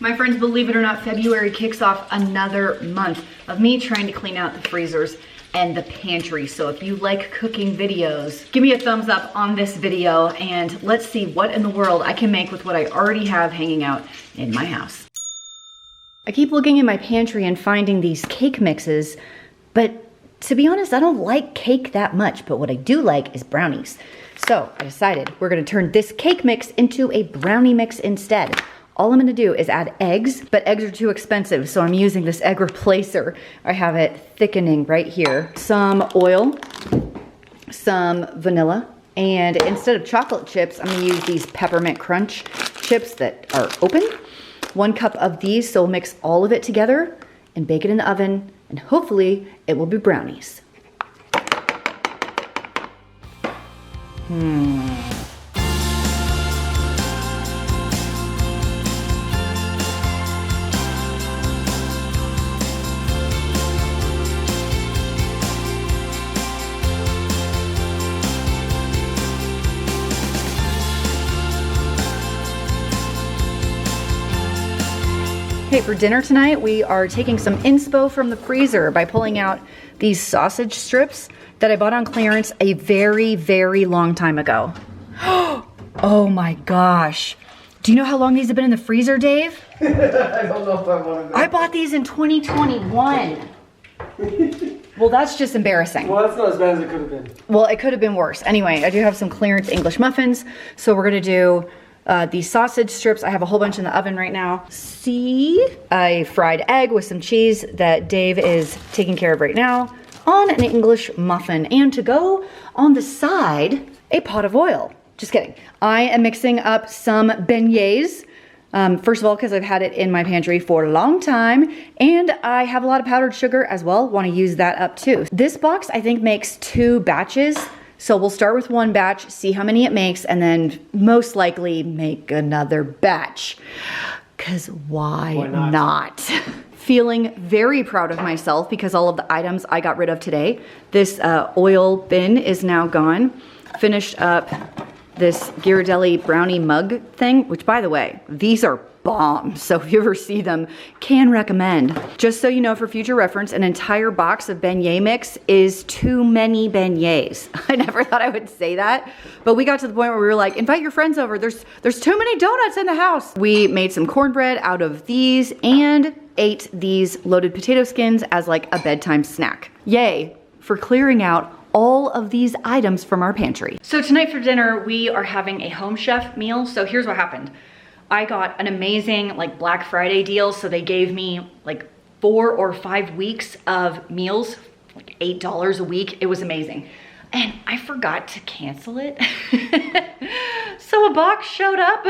My friends, believe it or not, February kicks off another month of me trying to clean out the freezers and the pantry. So if you like cooking videos, give me a thumbs up on this video and let's see what in the world I can make with what I already have hanging out in my house. I keep looking in my pantry and finding these cake mixes, but to be honest, I don't like cake that much, but what I do like is brownies. So I decided we're gonna turn this cake mix into a brownie mix instead. All I'm gonna do is add eggs, but eggs are too expensive, so I'm using this egg replacer. I have it thickening right here. Some oil, some vanilla, and instead of chocolate chips, I'm gonna use these peppermint crunch chips that are open. 1 cup of these, so we'll mix all of it together and bake it in the oven, and hopefully it will be brownies. Okay, for dinner tonight, we are taking some inspo from the freezer by pulling out these sausage strips that I bought on clearance a very, very long time ago. Oh my gosh. Do you know how long these have been in the freezer, Dave? I don't know if I want to. I bought these in 2021. Well, that's just embarrassing. Well, that's not as bad as it could have been. Well, it could have been worse. Anyway, I do have some clearance English muffins, so we're gonna do these sausage strips. I have a whole bunch in the oven right now. See, a fried egg with some cheese that Dave is taking care of right now on an English muffin. And to go on the side, a pot of oil. Just kidding. I am mixing up some beignets. First of all, because I've had it in my pantry for a long time, and I have a lot of powdered sugar as well. Want to use that up too. This box, I think, makes 2 batches. So we'll start with 1 batch, see how many it makes, and then most likely make another batch. Cause why not? Feeling very proud of myself because all of the items I got rid of today. This oil bin is now gone. Finished up this Ghirardelli brownie mug thing, which by the way, these are bomb. So if you ever see them, can recommend. Just so you know, for future reference, an entire box of beignet mix is too many beignets. I never thought I would say that, but we got to the point where we were like, invite your friends over. There's too many donuts in the house. We made some cornbread out of these and ate these loaded potato skins as like a bedtime snack. Yay for clearing out all of these items from our pantry. So tonight for dinner, we are having a home chef meal. So here's what happened. I got an amazing like Black Friday deal. So they gave me like 4 or 5 weeks of meals, like $8 a week. It was amazing. And I forgot to cancel it. So a box showed up.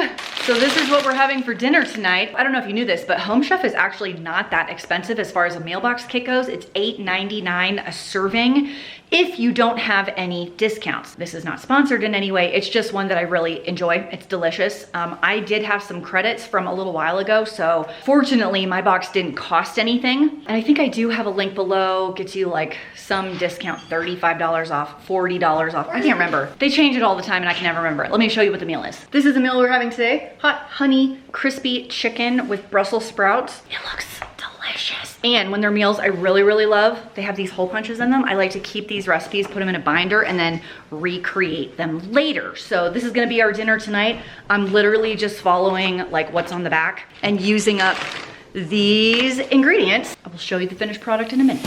So this is what we're having for dinner tonight. I don't know if you knew this, but Home Chef is actually not that expensive as far as a meal box kit goes. It's $8.99 a serving if you don't have any discounts. This is not sponsored in any way. It's just one that I really enjoy. It's delicious. I did have some credits from a little while ago, so fortunately my box didn't cost anything. And I think I do have a link below, gets you like some discount, $35 off, $40 off. I can't remember. They change it all the time and I can never remember it. Let me show you what the meal is. This is the meal we're having today. Hot honey crispy chicken with Brussels sprouts. It looks delicious. And when they're meals I really, really love, they have these hole punches in them. I like to keep these recipes, put them in a binder, and then recreate them later. So this is gonna be our dinner tonight. I'm literally just following like what's on the back and using up these ingredients. I will show you the finished product in a minute.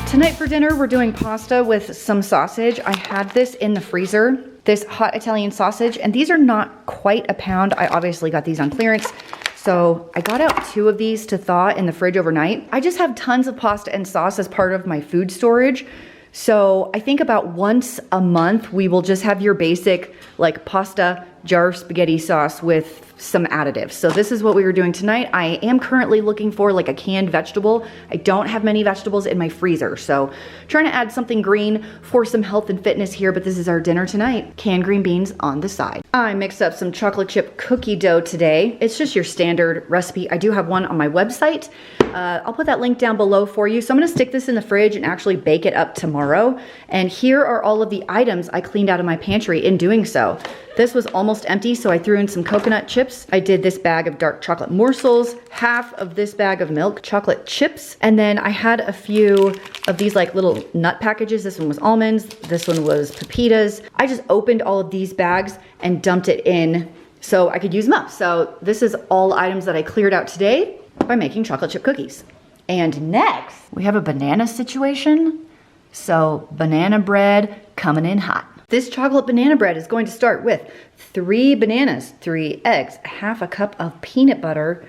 Tonight for dinner, we're doing pasta with some sausage. I had this in the freezer, this hot Italian sausage, and these are not quite a pound. I obviously got these on clearance. So I got out 2 of these to thaw in the fridge overnight. I just have tons of pasta and sauce as part of my food storage. So I think about once a month, we will just have your basic like pasta jar of spaghetti sauce with some additives. So this is what we were doing tonight. I am currently looking for like a canned vegetable. I don't have many vegetables in my freezer, so trying to add something green for some health and fitness here, but this is our dinner tonight. Canned green beans on the side. I mixed up some chocolate chip cookie dough today. It's just your standard recipe. I do have one on my website. I'll put that link down below for you. So I'm gonna stick this in the fridge and actually bake it up tomorrow. And here are all of the items I cleaned out of my pantry in doing so. This was almost almost empty, so I threw in some coconut chips. I did this bag of dark chocolate morsels, half of this bag of milk chocolate chips, and then I had a few of these like little nut packages. This one was almonds, this one was pepitas. I just opened all of these bags and dumped it in so I could use them up. So this is all items that I cleared out today by making chocolate chip cookies. And next, we have a banana situation. So banana bread coming in hot. This chocolate banana bread is going to start with 3 bananas, 3 eggs, half a cup of peanut butter,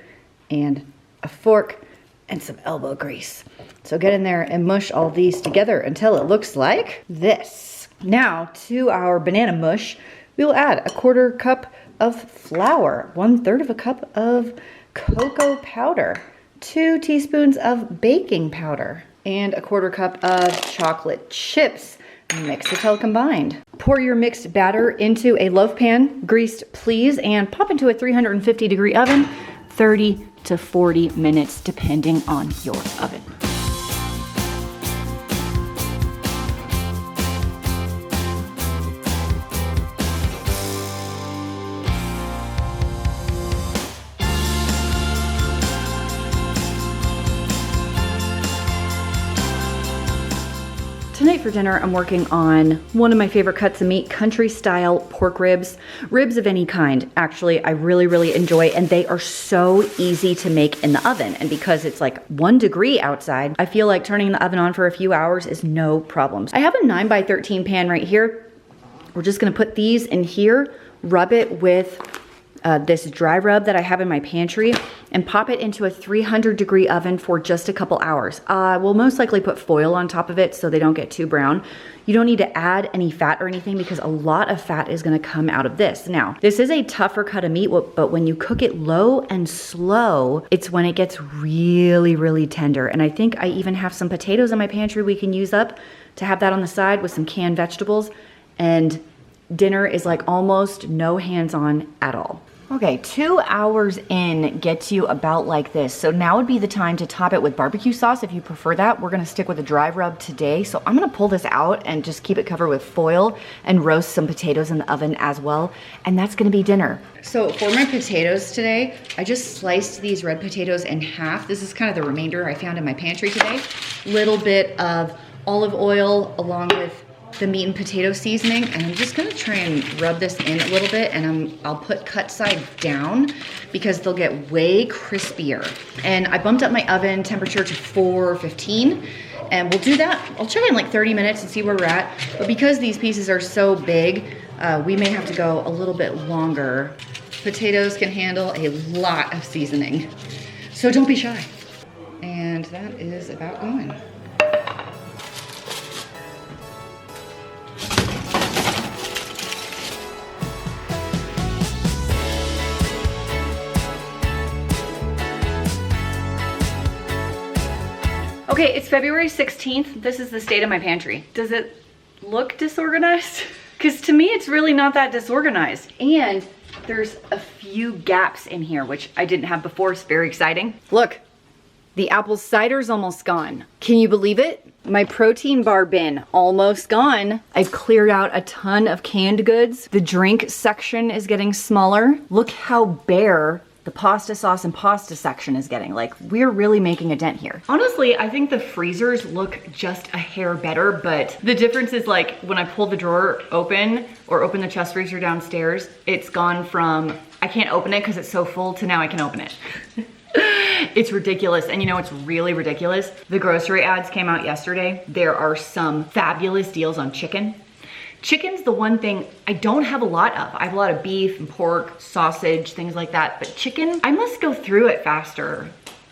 and a fork and some elbow grease. So get in there and mush all these together until it looks like this. Now to our banana mush, we will add a 1/4 cup of flour, 1/3 of a cup of cocoa powder, 2 teaspoons of baking powder, and a 1/4 cup of chocolate chips. Mix it till combined. Pour your mixed batter into a loaf pan, greased please, and pop into a 350-degree oven, 30 to 40 minutes depending on your oven. Tonight for dinner, I'm working on one of my favorite cuts of meat, country style pork ribs. Ribs of any kind, actually, I really enjoy, and they are so easy to make in the oven. And because it's like 1 degree outside, I feel like turning the oven on for a few hours is no problem. I have a 9x13 pan right here. We're just gonna put these in here, rub it with this dry rub that I have in my pantry, and pop it into a 300-degree oven for just a couple hours. We'll most likely put foil on top of it so they don't get too brown. You don't need to add any fat or anything because a lot of fat is gonna come out of this. Now, this is a tougher cut of meat, but when you cook it low and slow, it's when it gets really tender. And I think I even have some potatoes in my pantry we can use up to have that on the side with some canned vegetables. And dinner is like almost no hands-on at all. Okay, 2 hours in gets you about like this. So now would be the time to top it with barbecue sauce if you prefer that. We're gonna stick with a dry rub today. So I'm gonna pull this out and just keep it covered with foil and roast some potatoes in the oven as well. And that's gonna be dinner. So for my potatoes today, I just sliced these red potatoes in half. This is kind of the remainder I found in my pantry today. Little bit of olive oil along with the meat and potato seasoning, and I'm just gonna try and rub this in a little bit, and I'll put cut side down because they'll get way crispier. And I bumped up my oven temperature to 415, and we'll do that. I'll check in like 30 minutes and see where we're at. But because these pieces are so big, we may have to go a little bit longer. Potatoes can handle a lot of seasoning, so don't be shy. And that is about going. Okay, it's February 16th. This is the state of my pantry. Does it look disorganized? Because to me, it's really not that disorganized. And there's a few gaps in here, which I didn't have before. It's very exciting. Look, the apple cider's almost gone. Can you believe it? My protein bar bin, almost gone. I've cleared out a ton of canned goods. The drink section is getting smaller. Look how bare the pasta sauce and pasta section is getting. Like, we're really making a dent here. Honestly, I think the freezers look just a hair better, but the difference is like when I pull the drawer open or open the chest freezer downstairs, it's gone from, I can't open it because it's so full, to now I can open it. It's ridiculous. And you know, it's really ridiculous. The grocery ads came out yesterday. There are some fabulous deals on chicken. Chicken's the one thing I don't have a lot of. I have a lot of beef and pork, sausage, things like that. But chicken, I must go through it faster.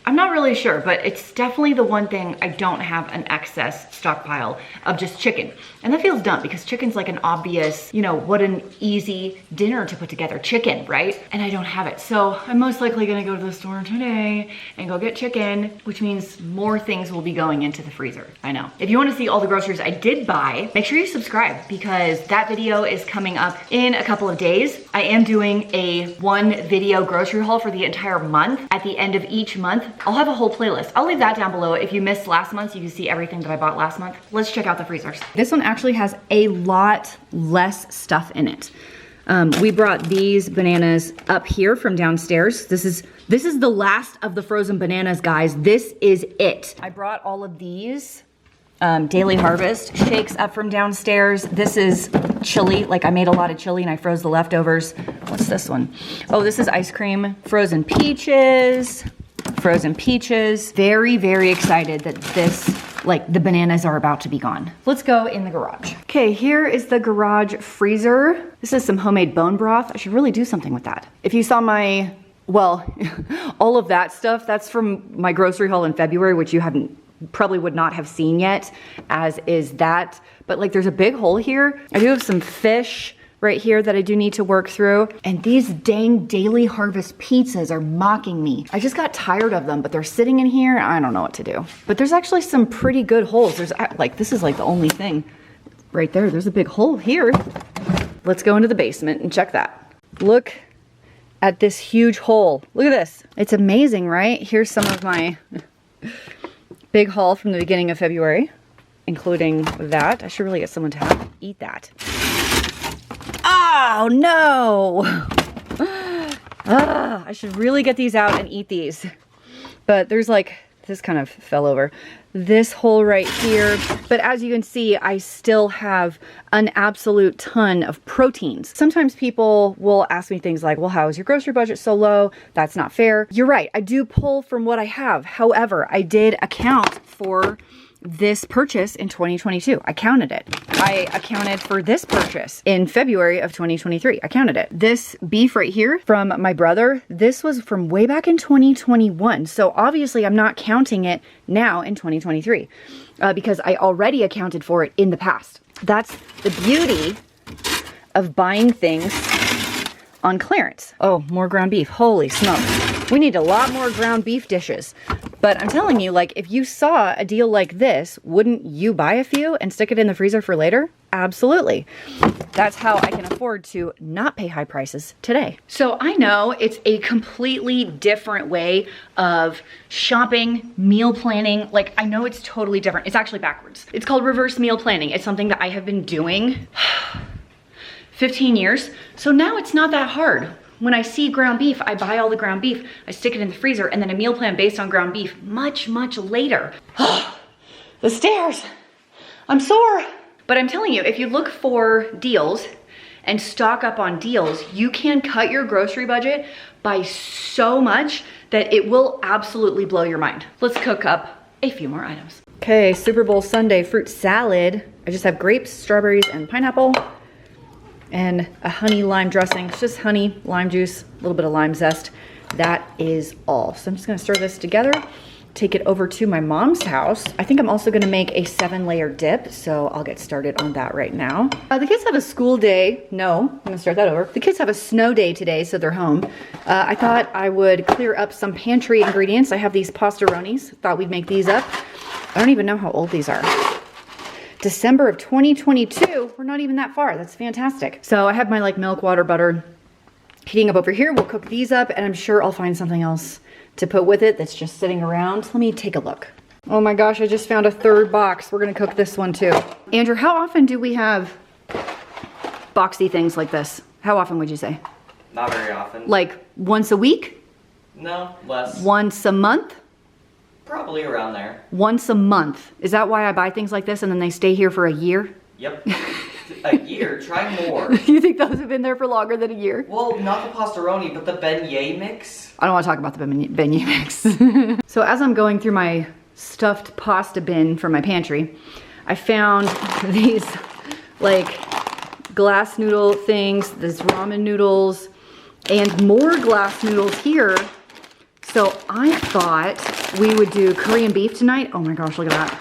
I'm not really sure, but it's definitely the one thing I don't have an excess stockpile of, just chicken. And that feels dumb because chicken's like an obvious, you know, what an easy dinner to put together, chicken, right? And I don't have it. So I'm most likely gonna go to the store today and go get chicken, which means more things will be going into the freezer. I know. If you wanna see all the groceries I did buy, make sure you subscribe because that video is coming up in a couple of days. I am doing a 1 video grocery haul for the entire month. At the end of each month, I'll have a whole playlist. I'll leave that down below. If you missed last month, you can see everything that I bought last month. Let's check out the freezers. This one actually has a lot less stuff in it. We brought these bananas up here from downstairs. This is the last of the frozen bananas, guys. This is it. I brought all of these Daily Harvest shakes up from downstairs. This is chili. Like, I made a lot of chili and I froze the leftovers. What's this one? Oh, this is ice cream. Frozen peaches. Frozen peaches. Very, very excited that the bananas are about to be gone. Let's go in the garage. Okay, here is the garage freezer. This is some homemade bone broth. I should really do something with that. If you saw all of that stuff, that's from my grocery haul in February, which you probably would not have seen yet, as is that. But like, there's a big hole here. I do have some fish right here that I do need to work through. And these dang Daily Harvest pizzas are mocking me. I just got tired of them, but they're sitting in here. I don't know what to do. But there's actually some pretty good holes. There's like, this is like the only thing right there. There's a big hole here. Let's go into the basement and check that. Look at this huge hole. Look at this. It's amazing, right? Here's some of my big haul from the beginning of February, including that. I should really get someone to eat that. Oh no! I should really get these out and eat these. But there's like, this kind of fell over. This hole right here. But as you can see, I still have an absolute ton of proteins. Sometimes people will ask me things like, well, how is your grocery budget so low? That's not fair. You're right, I do pull from what I have. However, I did account for this purchase in 2022. I counted it. I accounted for this purchase in February of 2023. I counted it. This beef right here from my brother, this was from way back in 2021. So obviously I'm not counting it now in 2023 because I already accounted for it in the past. That's the beauty of buying things on clearance. Oh, more ground beef. Holy smokes. We need a lot more ground beef dishes. But I'm telling you, like, if you saw a deal like this, wouldn't you buy a few and stick it in the freezer for later? Absolutely. That's how I can afford to not pay high prices today. So I know it's a completely different way of shopping, meal planning. Like, I know it's totally different. It's actually backwards. It's called reverse meal planning. It's something that I have been doing 15 years. So now it's not that hard. When I see ground beef, I buy all the ground beef, I stick it in the freezer, and then a meal plan based on ground beef much, much later. The stairs, I'm sore. But I'm telling you, if you look for deals and stock up on deals, you can cut your grocery budget by so much that it will absolutely blow your mind. Let's cook up a few more items. Okay, Super Bowl Sunday fruit salad. I just have grapes, strawberries, and pineapple. And a honey lime dressing. It's just honey, lime juice, a little bit of lime zest. That is all. So I'm just gonna stir this together, take it over to my mom's house. I think I'm also gonna make a 7-layer dip, so I'll get started on that right now. The kids have a school day. No, I'm gonna start that over. The kids have a snow day today, so they're home. I thought I would clear up some pantry ingredients. I have these Pasta Ronis. Thought we'd make these up. I don't even know how old these are. December of 2022, we're not even that far. That's fantastic. So I have my like milk, water, butter heating up over here. We'll cook these up and I'm sure I'll find something else to put with it that's just sitting around. Let me take a look. Oh my gosh, I just found a third box. We're gonna cook this one too. Andrew, how often do we have boxy things like this? How often would you say? Not very often. Like once a week? No, less. Once a month? Probably around there. Once a month. Is that why I buy things like this and then they stay here for a year? Yep. A year, try more. You think those have been there for longer than a year? Well, not the Pasta Roni, but the beignet mix. I don't want to talk about the beignet mix. So as I'm going through my stuffed pasta bin from my pantry, I found these like glass noodle things, this ramen noodles, and more glass noodles here. So I thought we would do Korean beef tonight. Oh my gosh, look at that.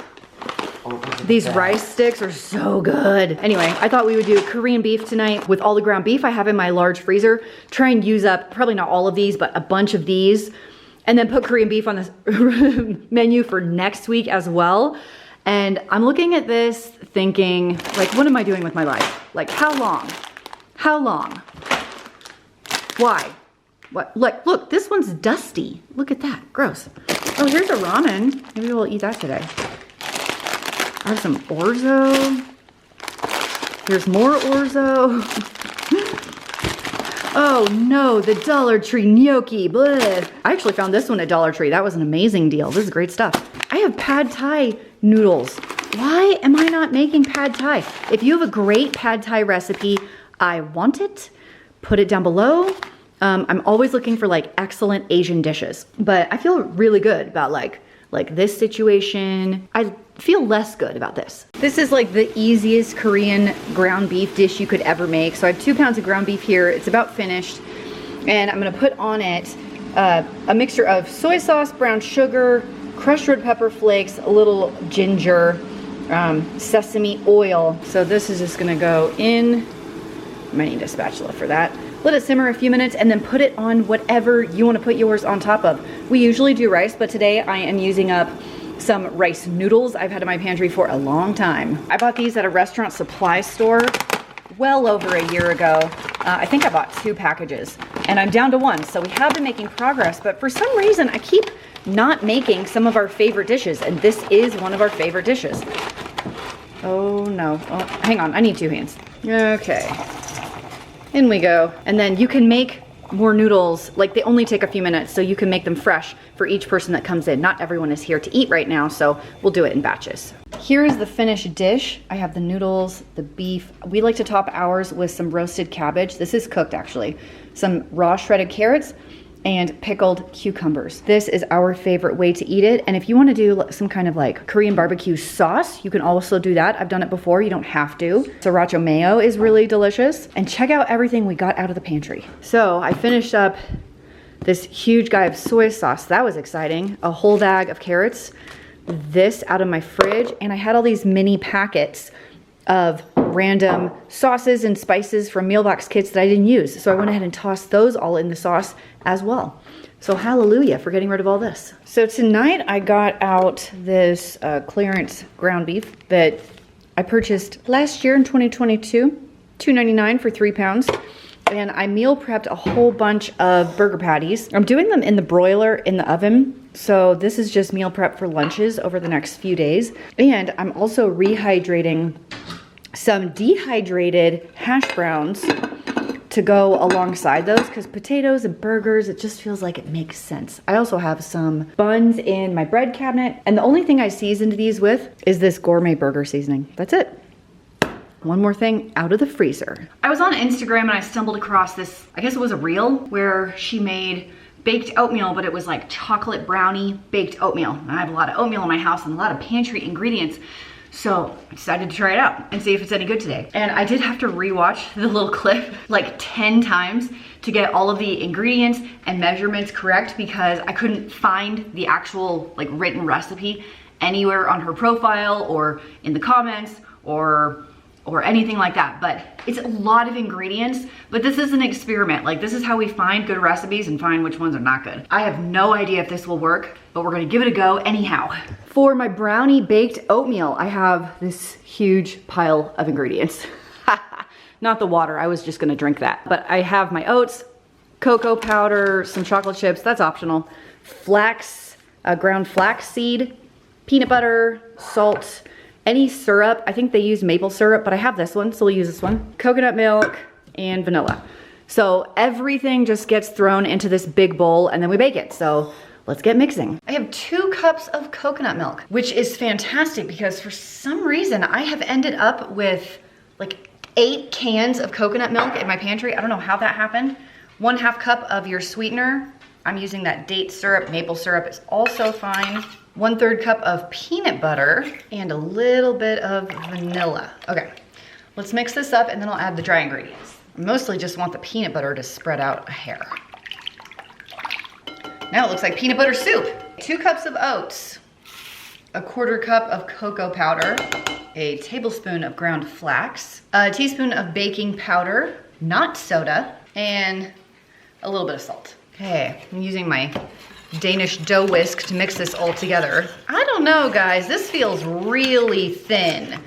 These rice sticks are so good. Anyway, I thought we would do Korean beef tonight with all the ground beef I have in my large freezer. Try and use up, probably not all of these, but a bunch of these. And then put Korean beef on the menu for next week as well. And I'm looking at this thinking, like, what am I doing with my life? Like, how long? How long? Why? What? Look, this one's dusty. Look at that, gross. Oh, here's a ramen. Maybe we'll eat that today. I have some orzo. Here's more orzo. Oh no, the Dollar Tree gnocchi, bleh. I actually found this one at Dollar Tree. That was an amazing deal. This is great stuff. I have pad thai noodles. Why am I not making pad thai? If you have a great pad thai recipe, I want it. Put it down below. I'm always looking for like excellent Asian dishes, but I feel really good about like this situation. I feel less good about this. This is like the easiest Korean ground beef dish you could ever make. So I have 2 pounds of ground beef here. It's about finished. And I'm gonna put on it a mixture of soy sauce, brown sugar, crushed red pepper flakes, a little ginger, sesame oil. So this is just gonna go in. I might need a spatula for that. Let it simmer a few minutes and then put it on whatever you want to put yours on top of. We usually do rice, but today I am using up some rice noodles I've had in my pantry for a long time. I bought these at a restaurant supply store well over a year ago. I think I bought 2 packages and I'm down to 1. So we have been making progress, but for some reason I keep not making some of our favorite dishes, and this is one of our favorite dishes. Oh no, oh, hang on, I need 2 hands. Okay. In we go. And then you can make more noodles, like they only take a few minutes, so you can make them fresh for each person that comes in. Not everyone is here to eat right now, so we'll do it in batches. Here is the finished dish. I have the noodles, the beef. We like to top ours with some roasted cabbage. This is cooked actually. Some raw shredded carrots and pickled cucumbers. This is our favorite way to eat it. And if you want to do some kind of like Korean barbecue sauce, you can also do that. I've done it before, you don't have to. Sriracha mayo is really delicious. And check out everything we got out of the pantry. So I finished up this huge guy of soy sauce. That was exciting. A whole bag of carrots, this out of my fridge. And I had all these mini packets of random sauces and spices from meal box kits that I didn't use. So I went ahead and tossed those all in the sauce as well. So hallelujah for getting rid of all this. So tonight I got out this clearance ground beef that I purchased last year in 2022, $2.99 for 3 pounds. And I meal prepped a whole bunch of burger patties. I'm doing them in the broiler in the oven. So this is just meal prep for lunches over the next few days. And I'm also rehydrating some dehydrated hash browns to go alongside those, because potatoes and burgers, it just feels like it makes sense. I also have some buns in my bread cabinet, and the only thing I seasoned these with is this gourmet burger seasoning. That's it. One more thing out of the freezer. I was on Instagram and I stumbled across this, I guess it was a reel, where she made baked oatmeal, but it was like chocolate brownie baked oatmeal. And I have a lot of oatmeal in my house and a lot of pantry ingredients. So I decided to try it out and see if it's any good today. And I did have to rewatch the little clip like 10 times to get all of the ingredients and measurements correct, because I couldn't find the actual like written recipe anywhere on her profile or in the comments or anything like that. But it's a lot of ingredients, but this is an experiment. Like, this is how we find good recipes and find which ones are not good. I have no idea if this will work, but we're gonna give it a go anyhow. For my brownie baked oatmeal, I have this huge pile of ingredients. Not the water, I was just gonna drink that. But I have my oats, cocoa powder, some chocolate chips, that's optional, flax, ground flax seed, peanut butter, salt, any syrup. I think they use maple syrup, but I have this one, so we'll use this one. Coconut milk and vanilla. So everything just gets thrown into this big bowl and then we bake it. So let's get mixing. I have 2 cups of coconut milk, which is fantastic because for some reason I have ended up with like 8 cans of coconut milk in my pantry. I don't know how that happened. 1/2 cup of your sweetener. I'm using that date syrup. Maple syrup is also fine. 1/3 cup of peanut butter and a little bit of vanilla. Okay, let's mix this up and then I'll add the dry ingredients. I mostly just want the peanut butter to spread out a hair. Now it looks like peanut butter soup. 2 cups of oats, 1/4 cup of cocoa powder, a tablespoon of ground flax, a teaspoon of baking powder, not soda, and a little bit of salt. Okay, I'm using my Danish dough whisk to mix this all together. I don't know, guys, this feels really thin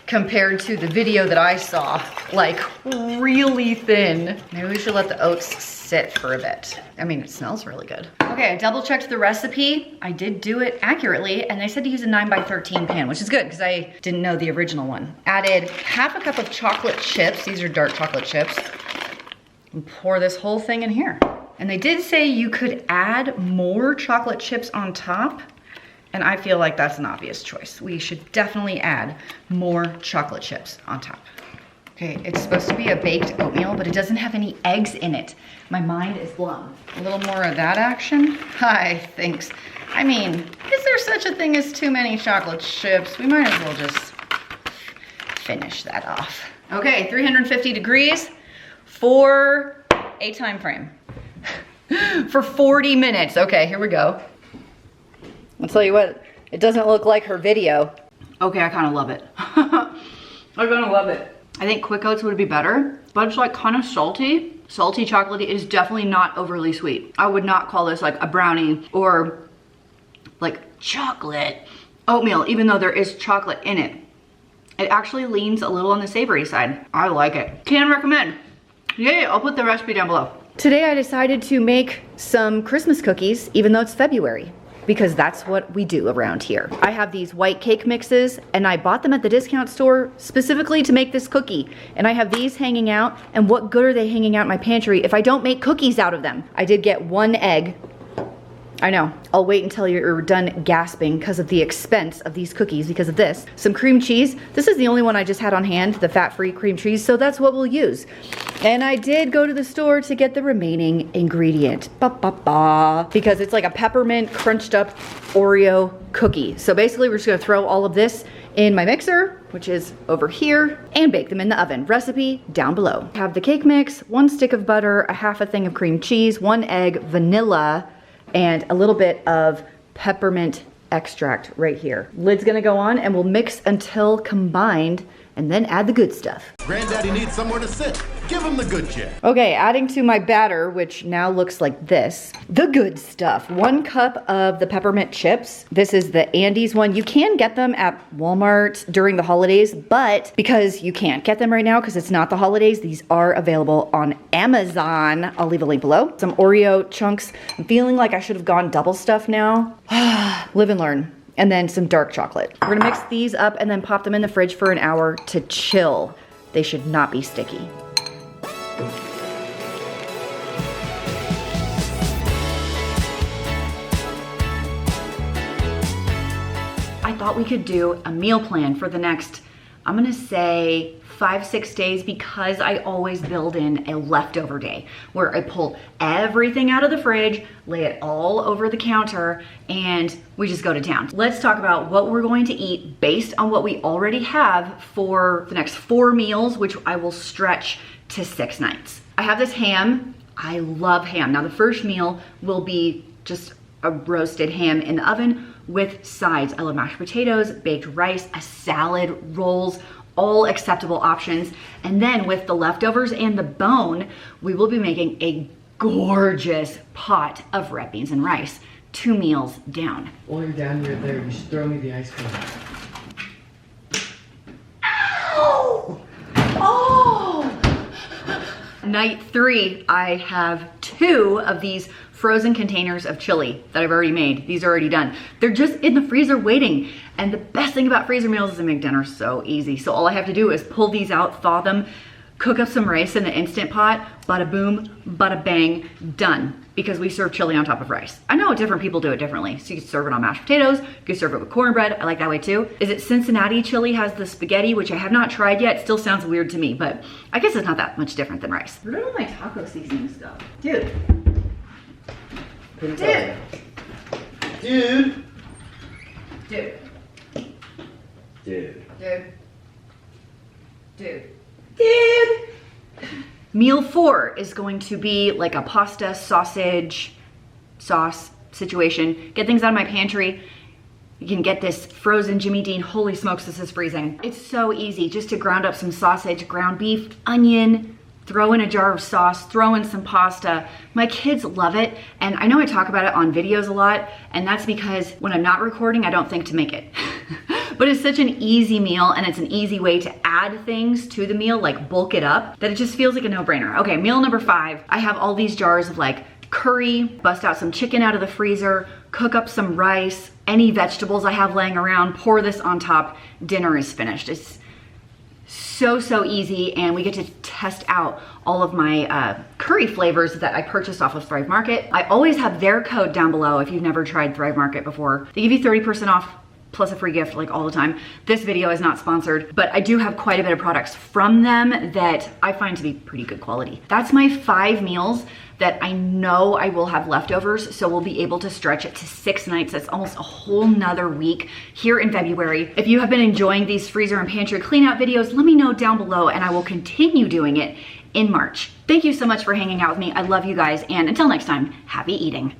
compared to the video that I saw, like really thin. Maybe we should let the oats sit for a bit. I mean, it smells really good. Okay, I double checked the recipe. I did do it accurately, and they said to use a 9x13 pan, which is good because I didn't know the original one. Added 1/2 cup of chocolate chips. These are dark chocolate chips. and pour this whole thing in here. And they did say you could add more chocolate chips on top, and I feel like that's an obvious choice. We should definitely add more chocolate chips on top. Okay, it's supposed to be a baked oatmeal, but it doesn't have any eggs in it. My mind is blown. A little more of that action? Hi, thanks. I mean, is there such a thing as too many chocolate chips? We might as well just finish that off. Okay, 350 degrees for a time frame. For 40 minutes. Okay, here we go. I'll tell you what, it doesn't look like her video. Okay, I kind of love it. I kind of love it. I think Quick Oats would be better, but it's like kind of salty. Salty chocolatey. It is definitely not overly sweet. I would not call this like a brownie or like chocolate oatmeal, even though there is chocolate in it. It actually leans a little on the savory side. I like it. Can recommend. Yay, I'll put the recipe down below. Today I decided to make some Christmas cookies, even though it's February, because that's what we do around here. I have these white cake mixes, and I bought them at the discount store specifically to make this cookie. And I have these hanging out, and what good are they hanging out in my pantry if I don't make cookies out of them? I did get 1 egg. I know, I'll wait until you're done gasping because of the expense of these cookies because of this. Some cream cheese. This is the only one I just had on hand, the fat-free cream cheese, so that's what we'll use. And I did go to the store to get the remaining ingredient. Because it's like a peppermint crunched up Oreo cookie. So basically we're just gonna throw all of this in my mixer, which is over here, and bake them in the oven. Recipe down below. Have the cake mix, 1 stick of butter, a half a thing of cream cheese, 1 egg, vanilla, and a little bit of peppermint extract right here. Lid's gonna go on and we'll mix until combined and then add the good stuff. Granddaddy needs somewhere to sit. Give him the good chair. Okay, adding to my batter, which now looks like this, the good stuff. 1 cup of the peppermint chips. This is the Andes one. You can get them at Walmart during the holidays, but because you can't get them right now because it's not the holidays, these are available on Amazon. I'll leave a link below. Some Oreo chunks. I'm feeling like I should have gone double stuff now. Live and learn. And then some dark chocolate. We're gonna mix these up and then pop them in the fridge for an hour to chill. They should not be sticky. I thought we could do a meal plan for the next, I'm gonna say 5-6 days, because I always build in a leftover day where I pull everything out of the fridge, lay it all over the counter, and we just go to town. Let's talk about what we're going to eat based on what we already have for the next 4 meals, which I will stretch to 6 nights. I have this ham. I love ham. Now the first meal will be just a roasted ham in the oven with sides. I love mashed potatoes, baked rice, a salad, rolls, all acceptable options. And then with the leftovers and the bone, we will be making a gorgeous pot of red beans and rice, 2 meals down. While you're down here there, you should throw me the ice cream. Ow! Oh! Night 3, I have 2 of these frozen containers of chili that I've already made. These are already done. They're just in the freezer waiting. And the best thing about freezer meals is they make dinner so easy. So all I have to do is pull these out, thaw them, cook up some rice in the Instant Pot, bada boom, bada bang, done. Because we serve chili on top of rice. I know different people do it differently. So you can serve it on mashed potatoes, you can serve it with cornbread. I like that way too. Is it Cincinnati chili has the spaghetti, which I have not tried yet. It still sounds weird to me, but I guess it's not that much different than rice. Where did all my taco seasonings go? Dude. Dude. Dude. Dude. Dude. Dude. Dude. Dude. Meal 4 is going to be like a pasta sausage sauce situation. Get things out of my pantry. You can get this frozen Jimmy Dean. Holy smokes, this is freezing. It's so easy just to ground up some sausage, ground beef, onion, throw in a jar of sauce, throw in some pasta. My kids love it. And I know I talk about it on videos a lot, and that's because when I'm not recording, I don't think to make it. But it's such an easy meal, and it's an easy way to add things to the meal, like bulk it up, that it just feels like a no-brainer. Okay, meal number 5. I have all these jars of like curry, bust out some chicken out of the freezer, cook up some rice, any vegetables I have laying around, pour this on top. Dinner is finished. It's so easy, and we get to test out all of my curry flavors that I purchased off of Thrive Market. I always have their code down below if you've never tried Thrive Market before. They give you 30% off plus a free gift like all the time. This video is not sponsored, but I do have quite a bit of products from them that I find to be pretty good quality. That's my 5 meals that I know I will have leftovers, so we'll be able to stretch it to 6 nights. That's almost a whole nother week here in February. If you have been enjoying these freezer and pantry clean out videos, let me know down below and I will continue doing it in March. Thank you so much for hanging out with me. I love you guys, and until next time, happy eating.